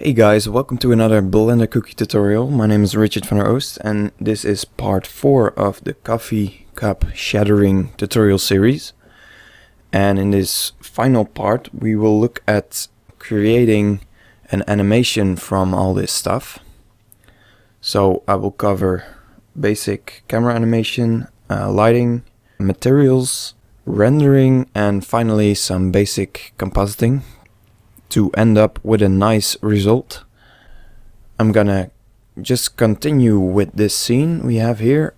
Hey guys, welcome to another Blender Cookie tutorial. My name is Richard van der Oost and this is part 4 of the coffee cup shattering tutorial series. And in this final part we will look at creating an animation from all this stuff. So I will cover basic camera animation, lighting, materials, rendering, and finally some basic compositing to end up with a nice result. I'm gonna just continue with this scene we have here.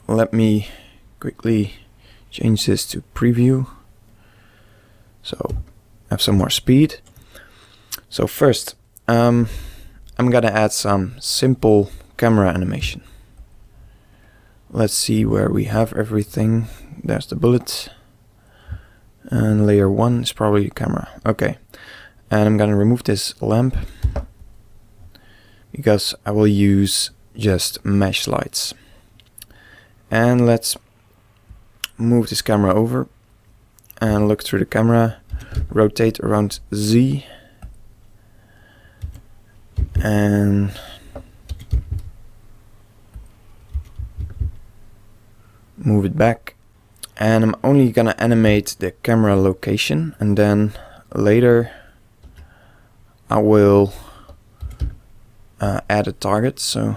Let me quickly change this to preview so I have some more speed. So first I'm gonna add some simple camera animation. Let's see where we have everything. There's the bullet. And layer 1 is probably camera. Okay, and I'm gonna remove this lamp because I will use just mesh lights. And let's move this camera over and look through the camera, rotate around Z, and move it back. And I'm only gonna animate the camera location, and then later I will add a target. So I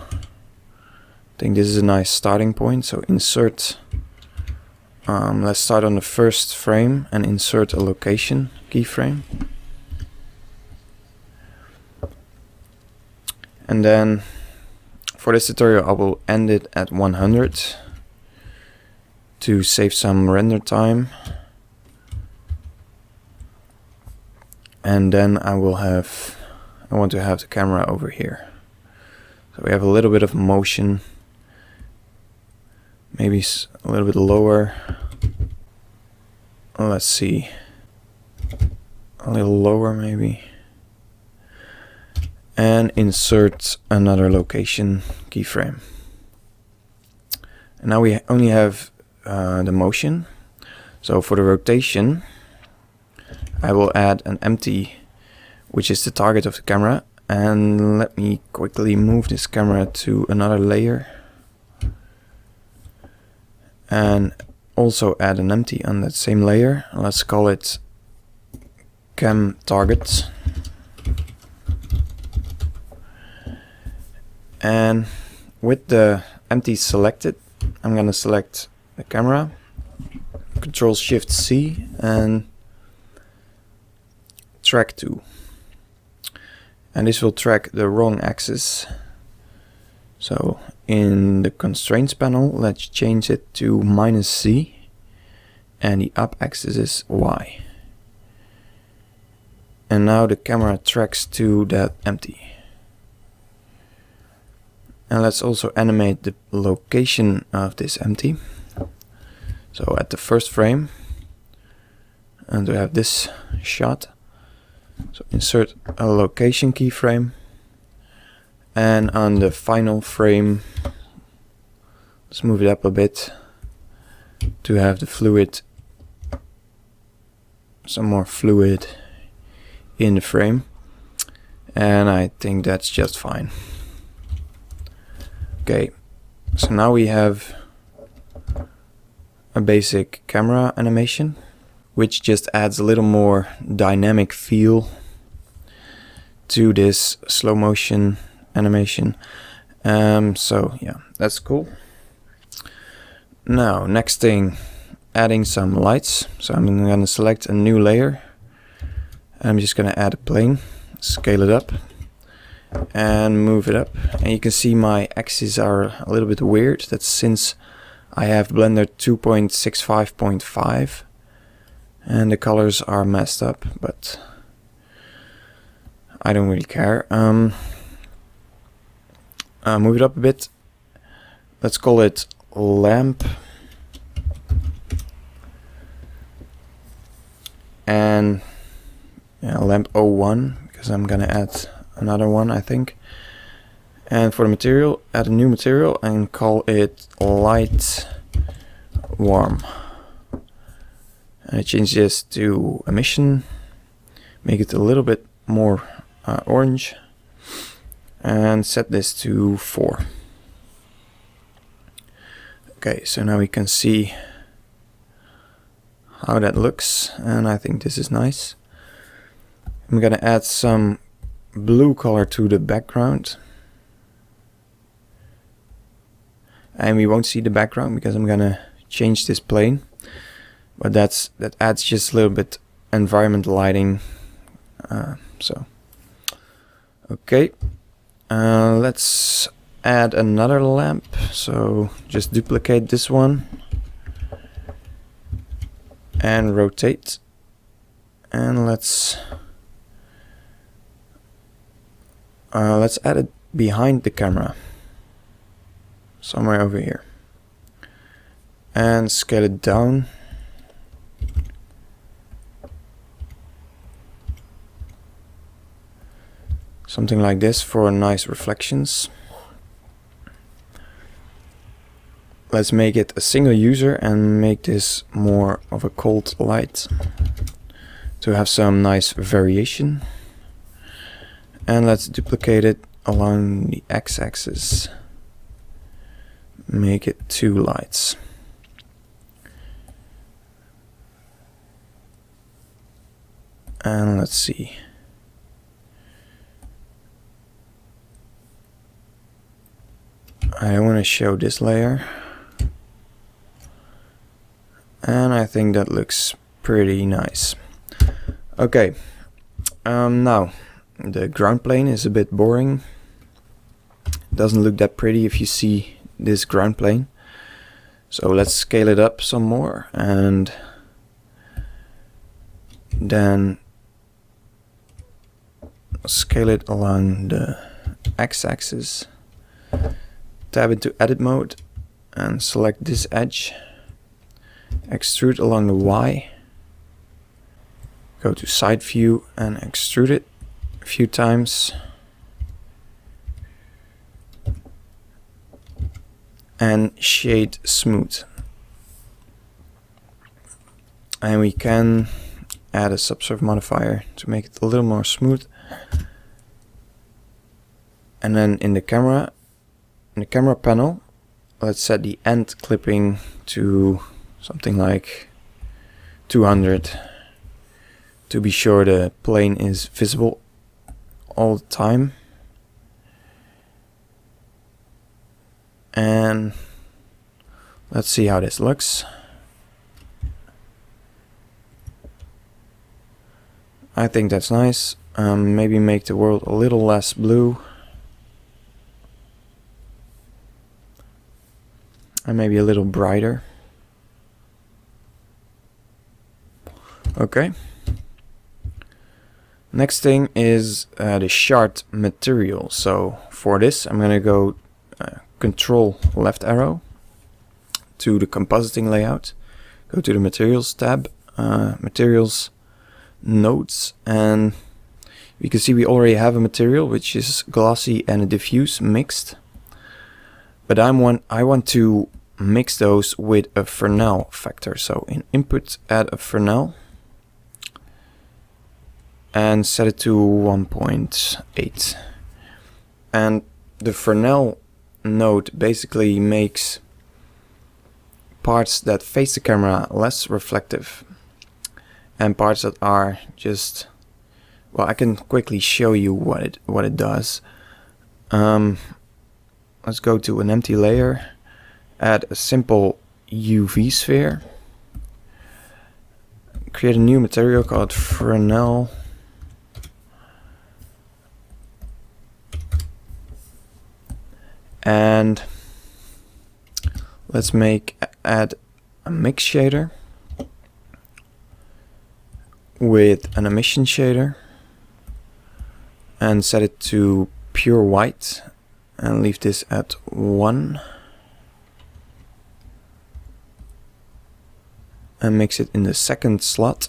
think this is a nice starting point. So insert, let's start on the first frame and insert a location keyframe. And then for this tutorial I will end it at 100. To save some render time, and then I want to have the camera over here, so we have a little bit of motion, maybe a little bit lower. Let's see, a little lower maybe, and insert another location keyframe. And now we only have the motion. So for the rotation I will add an empty, which is the target of the camera. And let me quickly move this camera to another layer and also add an empty on that same layer. Let's call it cam target. And with the empty selected, I'm gonna select the camera, Control Shift C, and track to, and this will track the wrong axis. So in the constraints panel, let's change it to -C, and the up axis is Y. And now the camera tracks to that empty. And let's also animate the location of this empty. So at the first frame, and to have this shot, so insert a location keyframe, and on the final frame let's move it up a bit to have the fluid, some more fluid in the frame, and I think that's just fine. Okay, so now we have a basic camera animation, which just adds a little more dynamic feel to this slow motion animation. So yeah, that's cool. Now next thing, adding some lights. So I'm gonna select a new layer. I'm just gonna add a plane, scale it up and move it up. And you can see my axes are a little bit weird. That's since I have Blender 2.65.5 and the colors are messed up, but I don't really care. Move it up a bit. Let's call it lamp, and yeah, lamp 01, because I'm gonna add another one, I think. And for the material, add a new material and call it light warm. And I change this to emission, make it a little bit more orange, and set this to 4. Okay, so now we can see how that looks, and I think this is nice. I'm gonna add some blue color to the background, and we won't see the background because I'm gonna change this plane, but that adds just a little bit environment lighting. Okay, let's add another lamp, so just duplicate this one and rotate, and let's add it behind the camera, somewhere over here, and scale it down. Something like this for nice reflections. Let's make it a single user and make this more of a cold light to have some nice variation. And let's duplicate it along the x-axis. Make it 2 lights. And let's see. I want to show this layer, and I think that looks pretty nice. Okay, now the ground plane is a bit boring. It doesn't look that pretty if you see this ground plane. So let's scale it up some more, and then scale it along the x-axis. Tab into edit mode and select this edge, extrude along the Y, go to side view and extrude it a few times, and shade smooth. And we can add a subsurf modifier to make it a little more smooth. And then in the camera panel, let's set the end clipping to something like 200 to be sure the plane is visible all the time. And let's see how this looks. I think that's nice. Maybe make the world a little less blue. And maybe a little brighter. Okay. Next thing is the shard material. So for this, I'm gonna go Control left arrow to the compositing layout. Go to the materials tab, materials, nodes, and you can see we already have a material which is glossy and a diffuse mixed. But I want to mix those with a Fresnel factor. So in input, add a Fresnel and set it to 1.8. And the Fresnel node basically makes parts that face the camera less reflective and parts that are just, well, I can quickly show you what it does. Let's go to an empty layer, add a simple UV sphere, create a new material called Fresnel, and let's add a mix shader with an emission shader and set it to pure white. And leave this at 1. And mix it in the second slot.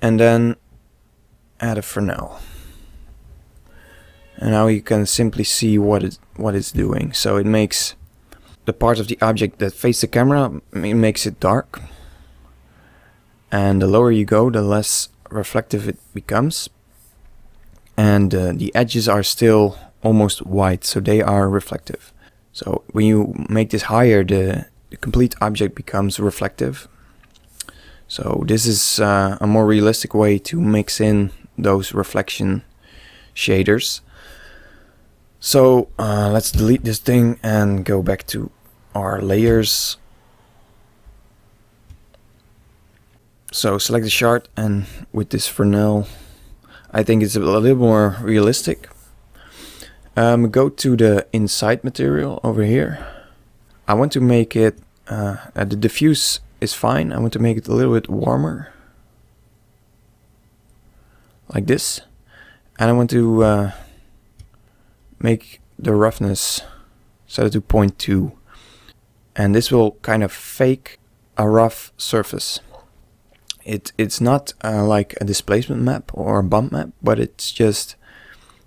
And then add a Fresnel. And now you can simply see what it's doing. So it makes the parts of the object that face the camera, it makes it dark. And the lower you go, the less reflective it becomes. and the edges are still almost white, so they are reflective. So when you make this higher, the complete object becomes reflective. So this is a more realistic way to mix in those reflection shaders. So let's delete this thing and go back to our layers. So select the shard, and with this Fresnel, I think it's a little more realistic. Go to the inside material over here. I want to make it, the diffuse is fine. I want to make it a little bit warmer, like this. And I want to make the roughness set it to 0.2. And this will kind of fake a rough surface. It's not like a displacement map or a bump map, but it's just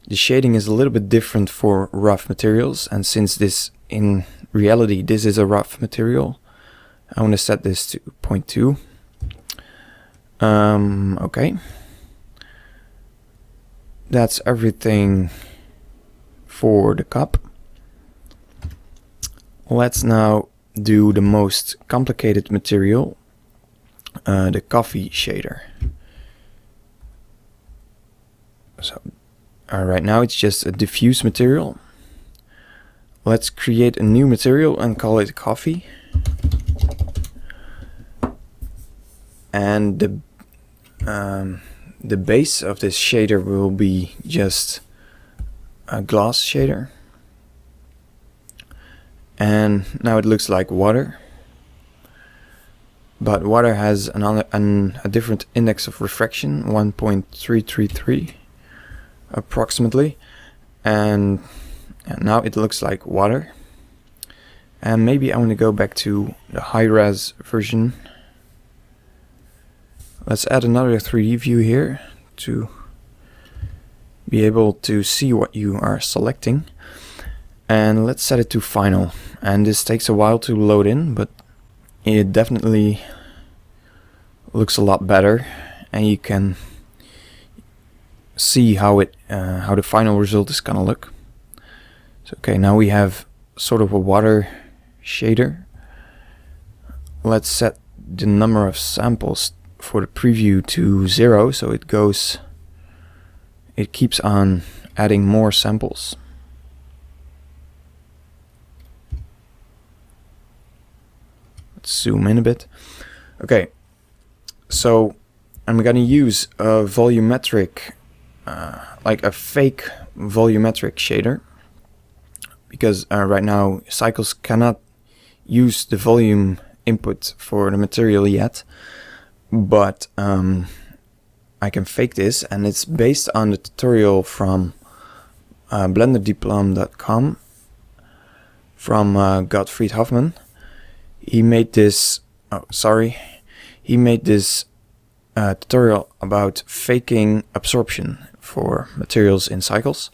the shading is a little bit different for rough materials. And since this, in reality, this is a rough material, I want to set this to 0.2. Okay. That's everything for the cup. Let's now do the most complicated material, the coffee shader. So right now it's just a diffuse material. Let's create a new material and call it coffee. And the base of this shader will be just a glass shader. And now it looks like water. But water has a different index of refraction, 1.333 approximately. And now it looks like water. And maybe I want to go back to the high-res version. Let's add another 3D view here to be able to see what you are selecting. And let's set it to final. And this takes a while to load in, but it definitely looks a lot better, and you can see how the final result is gonna look. So okay, now we have sort of a water shader. Let's set the number of samples for the preview to 0, so it keeps on adding more samples. Let's zoom in a bit. Okay, so I'm gonna use a volumetric, like a fake volumetric shader, because right now Cycles cannot use the volume input for the material yet, but I can fake this, and it's based on the tutorial from blenderdiplom.com from Gottfried Hoffman. He made this, he made this tutorial about faking absorption for materials in Cycles,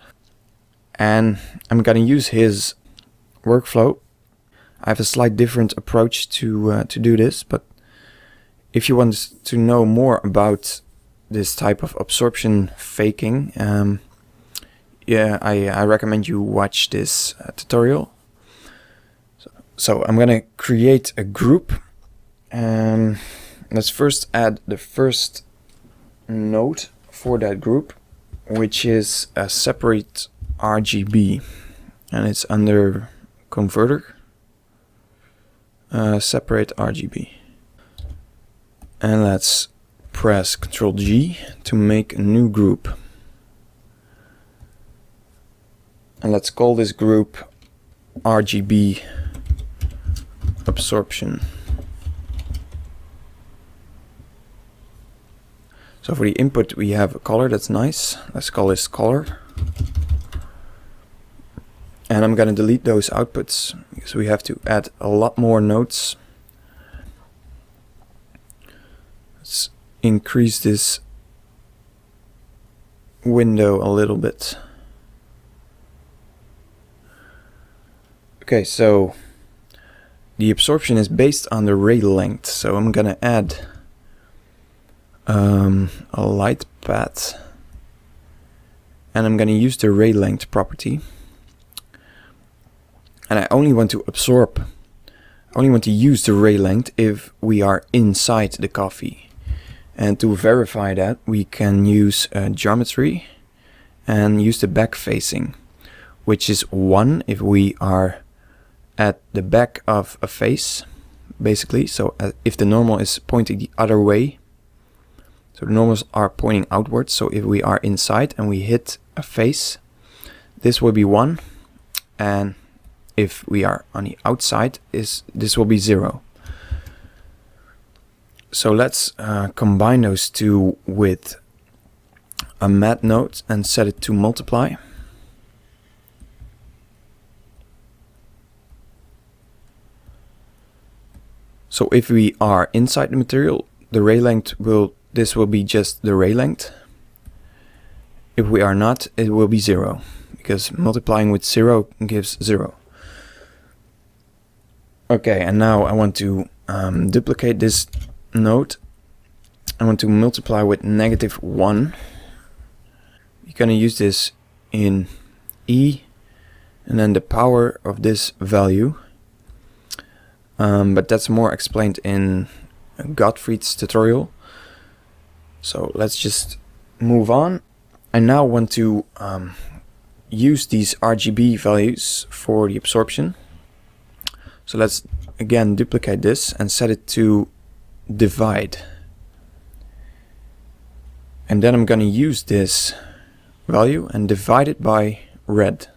and I'm gonna use his workflow. I have a slight different approach to do this, but if you want to know more about this type of absorption faking, yeah, I recommend you watch this tutorial. So I'm gonna create a group, and let's first add the first node for that group, which is a separate RGB, and it's under converter, separate RGB. And let's press Ctrl G to make a new group. And let's call this group RGB Absorption. So for the input we have a color, that's nice. Let's call this color. And I'm gonna delete those outputs because we have to add a lot more nodes. Let's increase this window a little bit. Okay, so the absorption is based on the ray length, so I'm gonna add a light path, and I'm going to use the ray length property. And I only want to use the ray length if we are inside the coffee. And to verify that, we can use geometry and use the back facing, which is 1 if we are at the back of a face, basically. So if the normal is pointing the other way, so the normals are pointing outwards. So if we are inside and we hit a face, this will be 1, and if we are on the outside, this will be 0. So let's combine those two with a math node and set it to multiply. So if we are inside the material, the ray length will be just the ray length. If we are not, it will be 0, because multiplying with 0 gives 0. Okay, and now I want to duplicate this node. I want to multiply with -1. You're going to use this in E, and then the power of this value. But that's more explained in Gottfried's tutorial. So let's just move on. I now want to use these RGB values for the absorption. So let's again duplicate this and set it to divide. And then I'm going to use this value and divide it by red.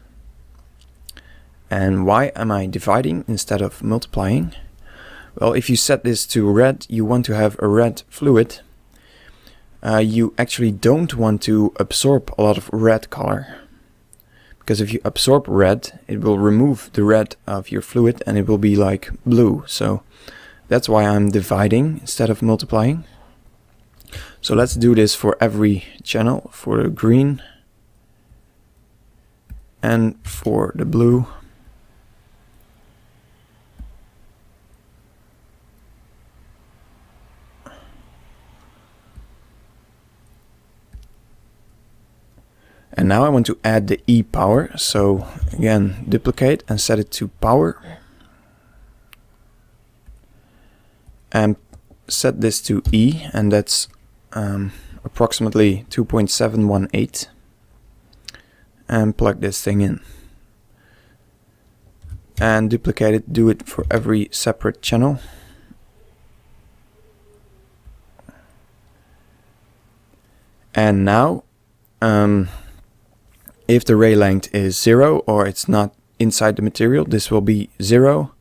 And why am I dividing instead of multiplying? Well, if you set this to red, you want to have a red fluid. You actually don't want to absorb a lot of red color. Because if you absorb red, it will remove the red of your fluid and it will be like blue. So that's why I'm dividing instead of multiplying. So let's do this for every channel, for the green and for the blue. And now I want to add the E power. So again, duplicate and set it to power. And set this to E, and that's approximately 2.718. And plug this thing in. And duplicate it, do it for every separate channel. And now, if the ray length is 0 or it's not inside the material, this will be 0.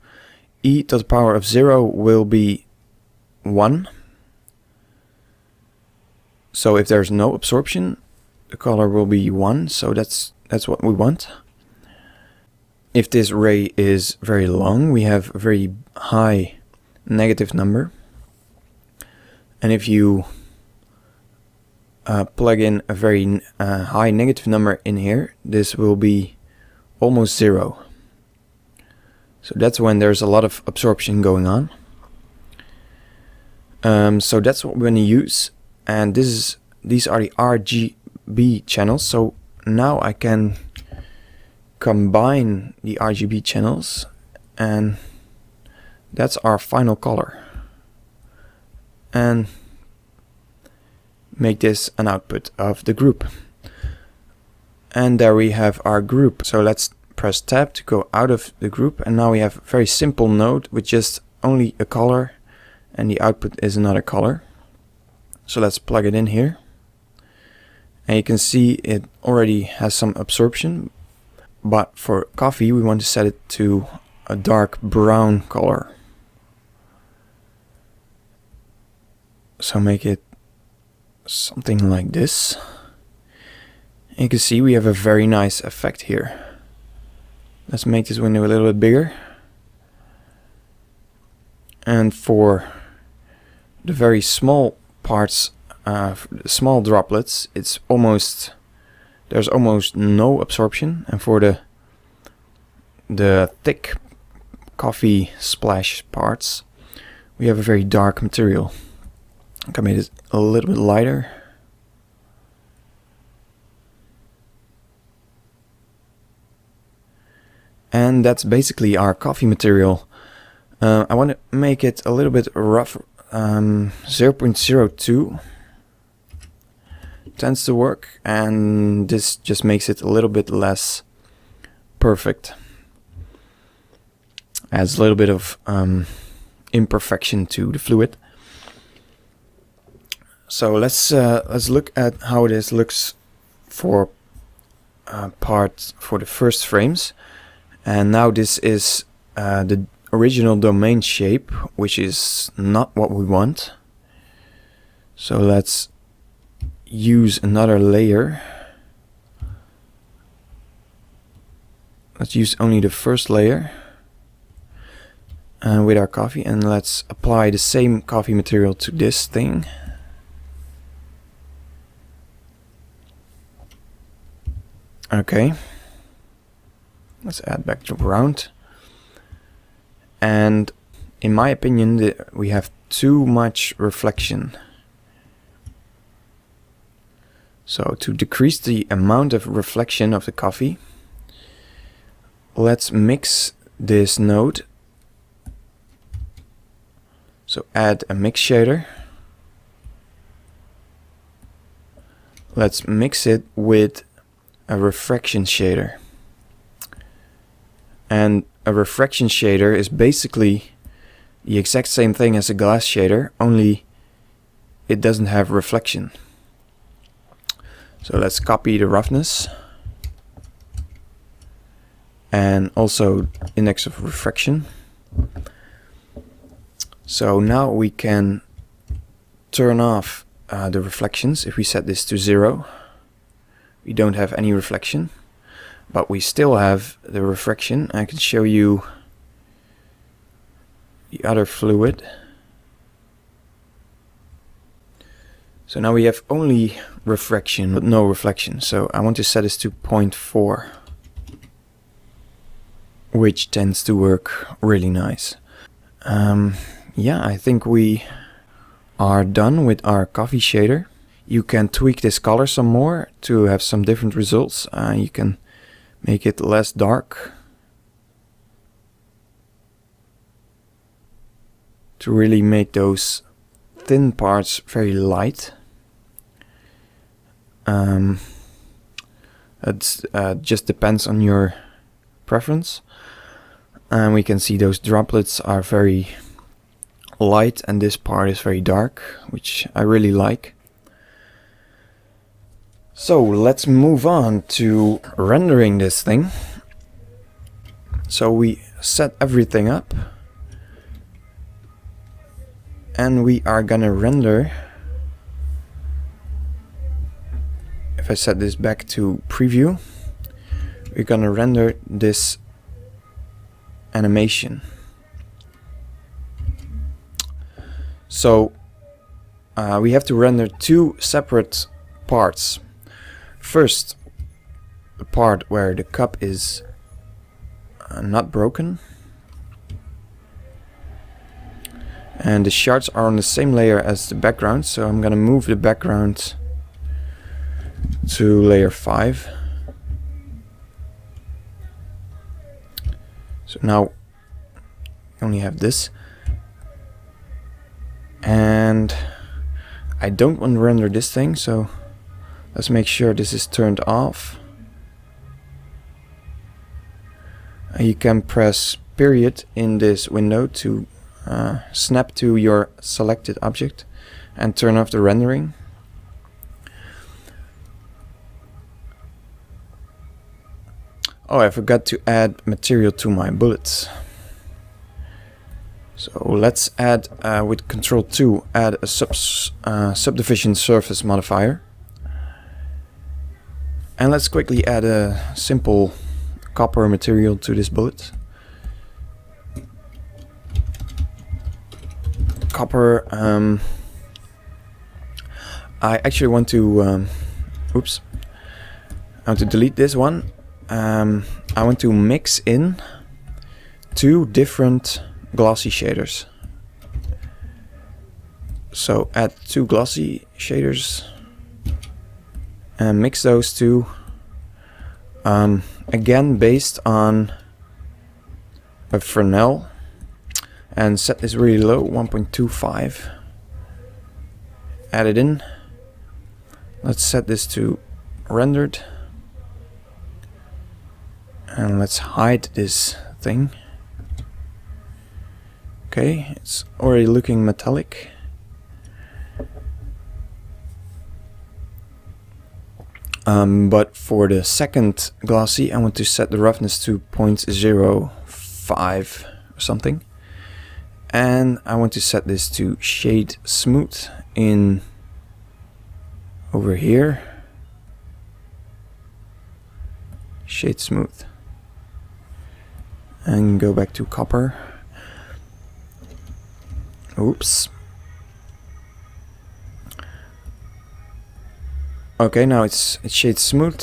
E to the power of 0 will be 1. So if there's no absorption, the color will be 1. So that's what we want. If this ray is very long, we have a very high negative number. And if you plug in a very high negative number in here, this will be almost 0. So that's when there's a lot of absorption going on. So that's what we're going to use, and these are the RGB channels. So now I can combine the RGB channels, and that's our final color. And make this an output of the group. And there we have our group. So let's press tab to go out of the group, and now we have a very simple node with just only a color, and the output is another color. So let's plug it in here, and you can see it already has some absorption, but for coffee we want to set it to a dark brown color. So make it something like this. And you can see we have a very nice effect here. Let's make this window a little bit bigger. And for the very small parts, small droplets, there's almost no absorption. And for the thick coffee splash parts, we have a very dark material. I can make it a little bit lighter. And that's basically our coffee material. I want to make it a little bit rough. 0.02 tends to work, and this just makes it a little bit less perfect. Adds a little bit of imperfection to the fluid. So let's look at how this looks for the first frames. And now this is the original domain shape, which is not what we want. So let's use another layer. Let's use only the first layer with our coffee, and let's apply the same coffee material to this thing. Okay, let's add back the ground. And in my opinion, we have too much reflection. So to decrease the amount of reflection of the coffee, let's mix this node. So add a mix shader. Let's mix it with a refraction shader. And a refraction shader is basically the exact same thing as a glass shader, only it doesn't have reflection. So let's copy the roughness and also index of refraction. So now we can turn off the reflections. If we set this to 0, we don't have any reflection, but we still have the refraction. I can show you the other fluid. So now we have only refraction but no reflection. So I want to set this to 0.4, which tends to work really nice. Yeah, I think we are done with our coffee shader. You can tweak this color some more to have some different results. You can make it less dark to really make those thin parts very light. It just depends on your preference. And we can see those droplets are very light and this part is very dark, which I really like. So let's move on to rendering this thing. So we set everything up and we are gonna render. If I set this back to preview, we're gonna render this animation. So we have to render two separate parts. First, the part where the cup is not broken, and the shards are on the same layer as the background, so I'm gonna move the background to layer 5. So now I only have this, and I don't want to render this thing, so let's make sure this is turned off. You can press period in this window to snap to your selected object and turn off the rendering. Oh, I forgot to add material to my bullets. So let's add, with Control 2, add a subdivision surface modifier. And let's quickly add a simple copper material to this bullet. Copper, I actually want to, oops, I want to delete this one. I want to mix in two different glossy shaders. So add two glossy shaders and mix those two, again based on a Fresnel and set this really low, 1.25. Add it in. Let's set this to rendered. And let's hide this thing. Okay, it's already looking metallic. But for the second glossy, I want to set the roughness to 0.05 or something. And I want to set this to shade smooth in over here. Shade smooth. And go back to copper. Oops. Okay, now it's shade smooth.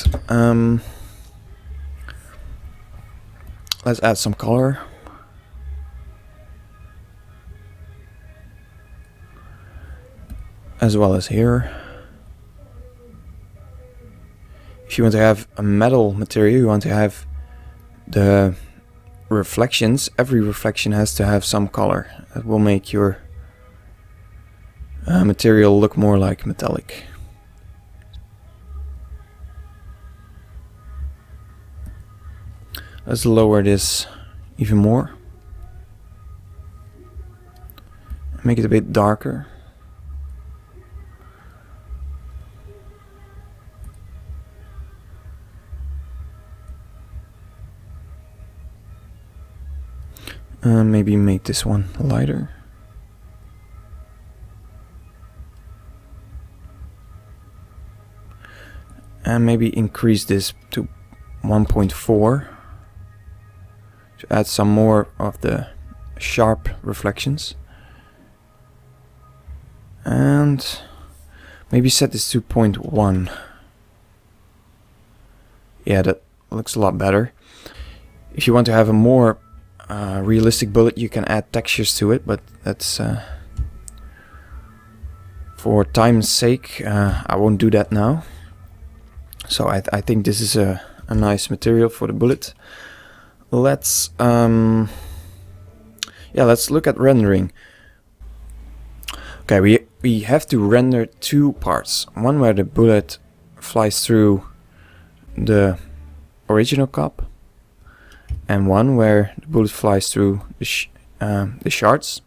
Let's add some color. As well as here. If you want to have a metal material, you want to have the reflections. Every reflection has to have some color. That will make your material look more like metallic. Let's lower this even more. Make it a bit darker. Maybe make this one lighter. And maybe increase this to 1.4 to add some more of the sharp reflections. And maybe set this to 0.1. Yeah, that looks a lot better. If you want to have a more realistic bullet, you can add textures to it, but that's for time's sake, I won't do that now. So I think this is a nice material for the bullet. Let's let's look at rendering. Okay, we have to render two parts. One where the bullet flies through the original cup, and one where the bullet flies through the shards.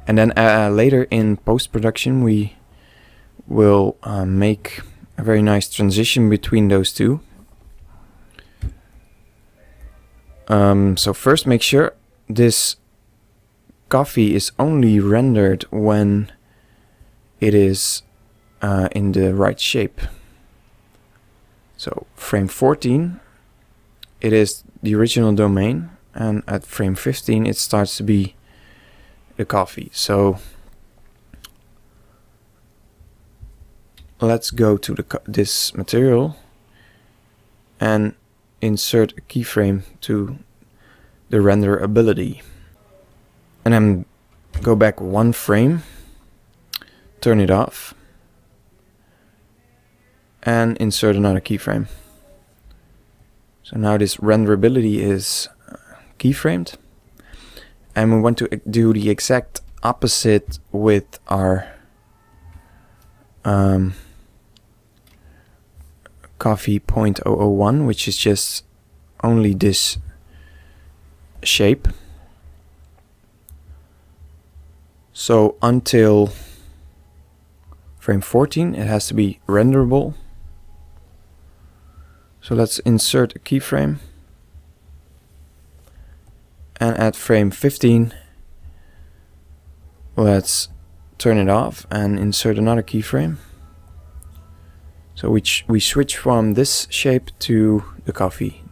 And then later in post-production we will make a very nice transition between those two. So first make sure this coffee is only rendered when it is in the right shape. So frame 14, it is the original domain, and at frame 15 it starts to be the coffee. So let's go to this material and insert a keyframe to the render ability. And then go back one frame, turn it off, and insert another keyframe. So now this renderability is keyframed, and we want to do the exact opposite with our coffee 0.001, which is just only this shape. So until frame 14 it has to be renderable. So let's insert a keyframe, and at frame 15 let's turn it off and insert another keyframe. So we switch from this shape to the coffee,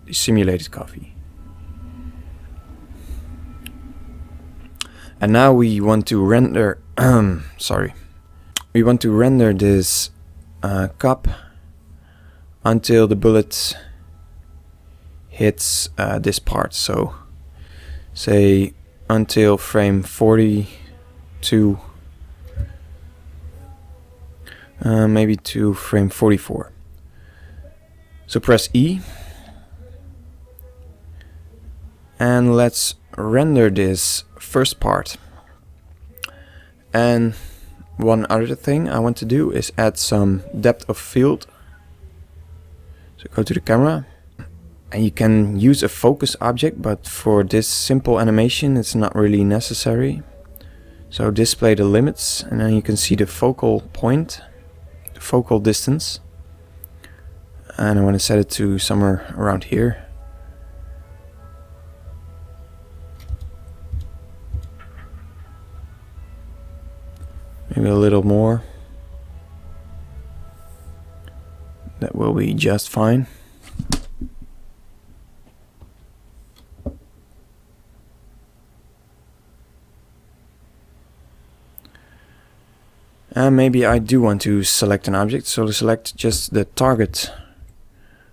the simulated coffee. And now we want to render we want to render this cup until the bullet hits this part. So say until frame 42, maybe to frame 44. So press E, And let's render this first part. And one other thing I want to do is add some depth of field. So go to the camera, and you can use a focus object, but for this simple animation it's not really necessary. So display the limits, and then you can see the focal point, the focal distance. And I want to set it to somewhere around here. Maybe a little more. That will be just fine. And maybe I do want to select an object, so to select just the target,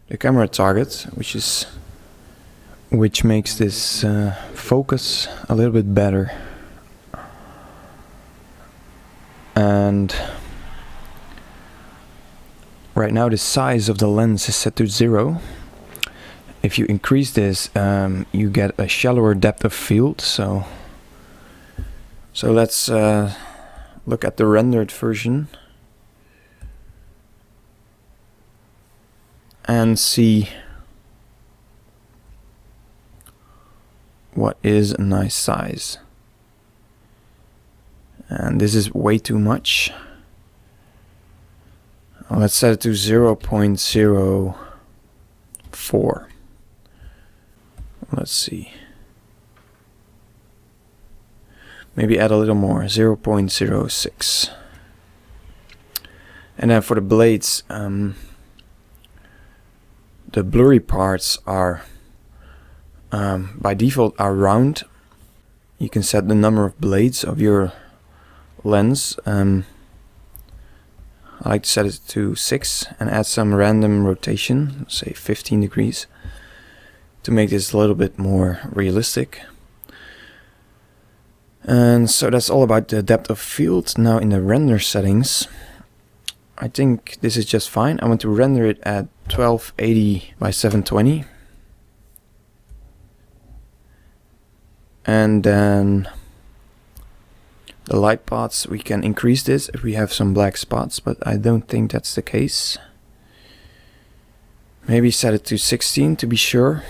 the camera target, which makes this focus a little bit better. And right now the size of the lens is set to 0. If you increase this, you get a shallower depth of field. So let's look at the rendered version and see what is a nice size. And this is way too much. Let's set it to 0.04. Let's see. Maybe add a little more, 0.06. And then for the blades, the blurry parts are by default are round. You can set the number of blades of your lens. I like to set it to 6 and add some random rotation, say 15 degrees, to make this a little bit more realistic. And so that's all about the depth of field. Now in the render settings, I think this is just fine. I want to render it at 1280 by 720. And then the light paths, we can increase this if we have some black spots, but I don't think that's the case. Maybe set it to 16 to be sure.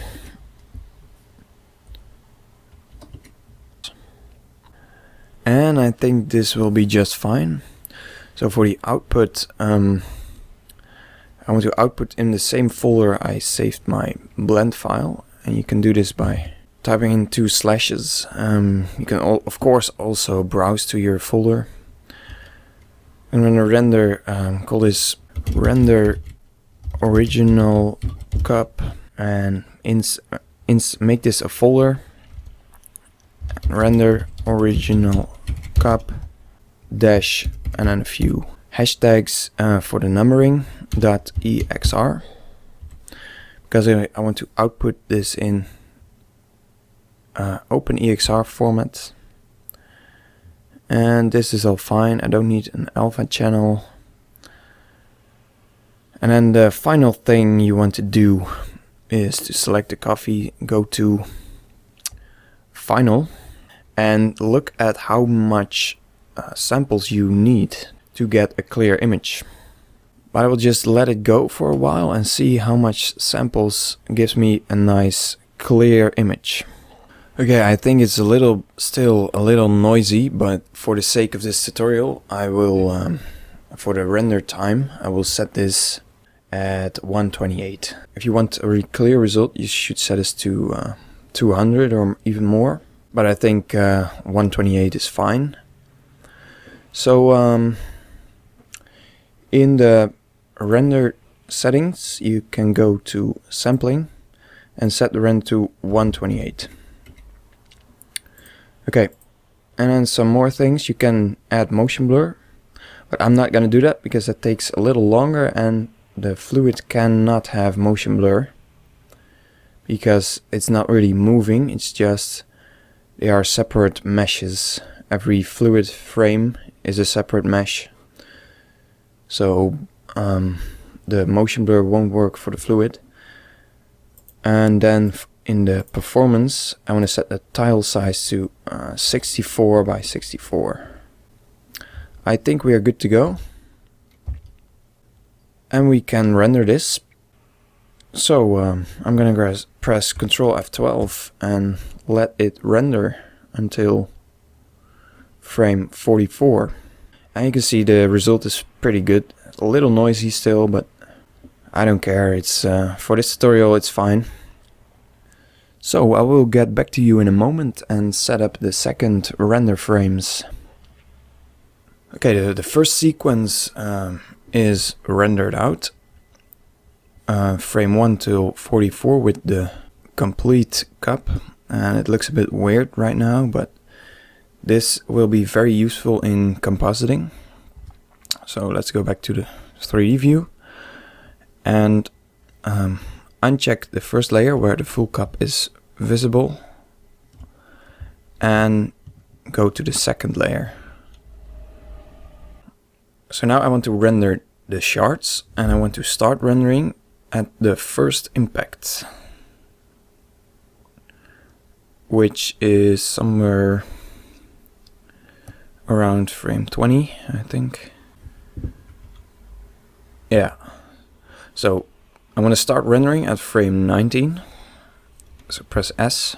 And I think this will be just fine. So for the output, I want to output in the same folder I saved my blend file, and you can do this by typing in 2 slashes. You can of course also browse to your folder. I'm gonna render, call this render original cup, and make this a folder. Render original cup dash, and then a few hashtags for the numbering .exr, because I want to output this in OpenEXR format. And this is all fine. I don't need an alpha channel. And then the final thing you want to do is to select the coffee, go to final, and look at how much samples you need to get a clear image. But I will just let it go for a while and see how much samples gives me a nice clear image. Okay, I think it's still a little noisy, but for the sake of this tutorial, I will, for the render time, I will set this at 128. If you want a really clear result, you should set this to 200 or even more, but I think 128 is fine. So in the render settings, you can go to sampling and set the render to 128. Okay, and then some more things. You can add motion blur, but I'm not gonna do that because that takes a little longer, and the fluid cannot have motion blur because it's not really moving, it's just they are separate meshes. Every fluid frame is a separate mesh, so the motion blur won't work for the fluid. And then in the performance, I want to set the tile size to 64 by 64. I think we are good to go. And we can render this. So I'm gonna press Ctrl F12 and let it render until frame 44. And you can see the result is pretty good. A little noisy still, but I don't care. It's for this tutorial it's fine. So I will get back to you in a moment and set up the second render frames. Okay, the first sequence is rendered out. Frame 1 till 44 with the complete cup, and it looks a bit weird right now, but this will be very useful in compositing. So let's go back to the 3D view and uncheck the first layer where the full cup is visible and go to the second layer. So now I want to render the shards, and I want to start rendering at the first impact, which is somewhere around frame 20, I think. Yeah. So I want to start rendering at frame 19. So press S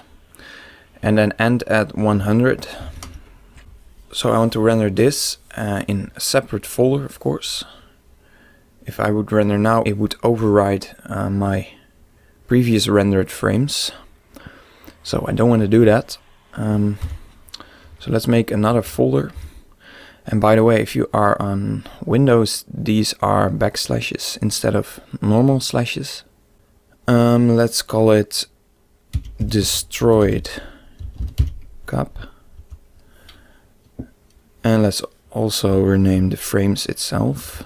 and then end at 100. So I want to render this in a separate folder, of course. If I would render now, it would override my previous rendered frames. So I don't want to do that. So let's make another folder. And by the way, if you are on Windows, these are backslashes instead of normal slashes. Let's call it destroyed cup. And let's also rename the frames itself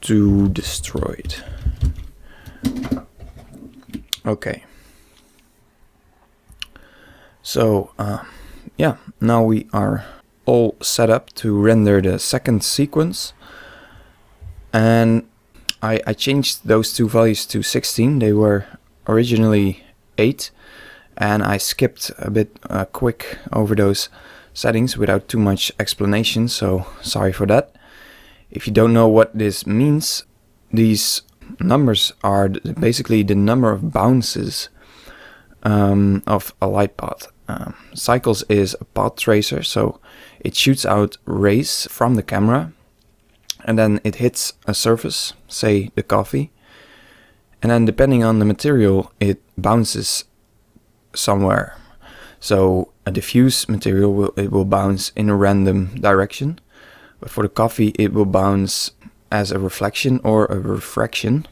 to destroyed. Okay. So yeah, now we are all set up to render the second sequence. And I changed those two values to 16. They were originally 8. And I skipped a bit quick over those settings without too much explanation, so sorry for that. If you don't know what this means, these numbers are basically the number of bounces of a light path. Cycles is a path tracer, so it shoots out rays from the camera and then it hits a surface, say the coffee, and then depending on the material it bounces somewhere. So a diffuse material will bounce in a random direction, but for the coffee it will bounce as a reflection or a refraction.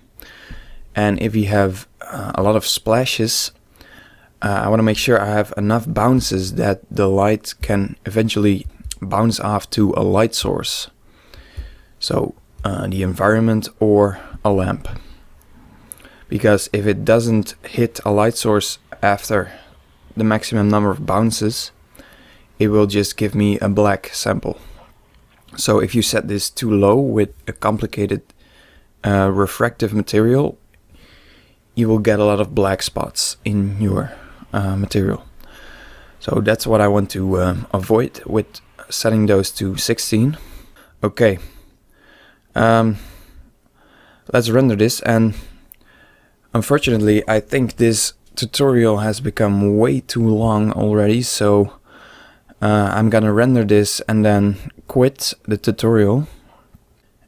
And if you have a lot of splashes, I want to make sure I have enough bounces that the light can eventually bounce off to a light source, so the environment or a lamp. Because if it doesn't hit a light source after the maximum number of bounces, it will just give me a black sample. So if you set this too low with a complicated refractive material, you will get a lot of black spots in your material. So that's what I want to avoid with setting those to 16. Okay, let's render this, and unfortunately I think this tutorial has become way too long already, so I'm gonna render this and then quit the tutorial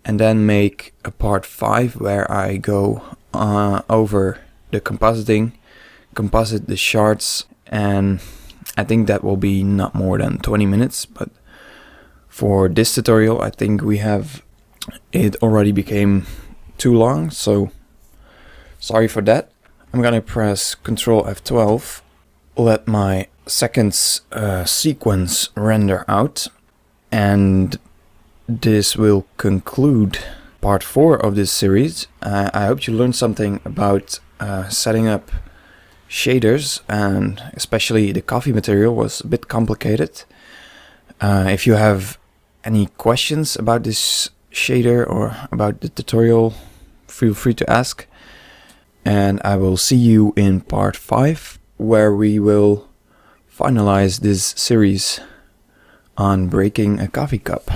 and then make a part 5 where I go over the compositing, composite the shards, and I think that will be not more than 20 minutes. But for this tutorial I think it already became too long, so sorry for that. I'm gonna press Ctrl F12, let my second sequence render out, and this will conclude part 4 of this series. I hope you learned something about setting up shaders, and especially the coffee material was a bit complicated. If you have any questions about this shader or about the tutorial, feel free to ask. and I will see you in part 5, where we will finalize this series on breaking a coffee cup.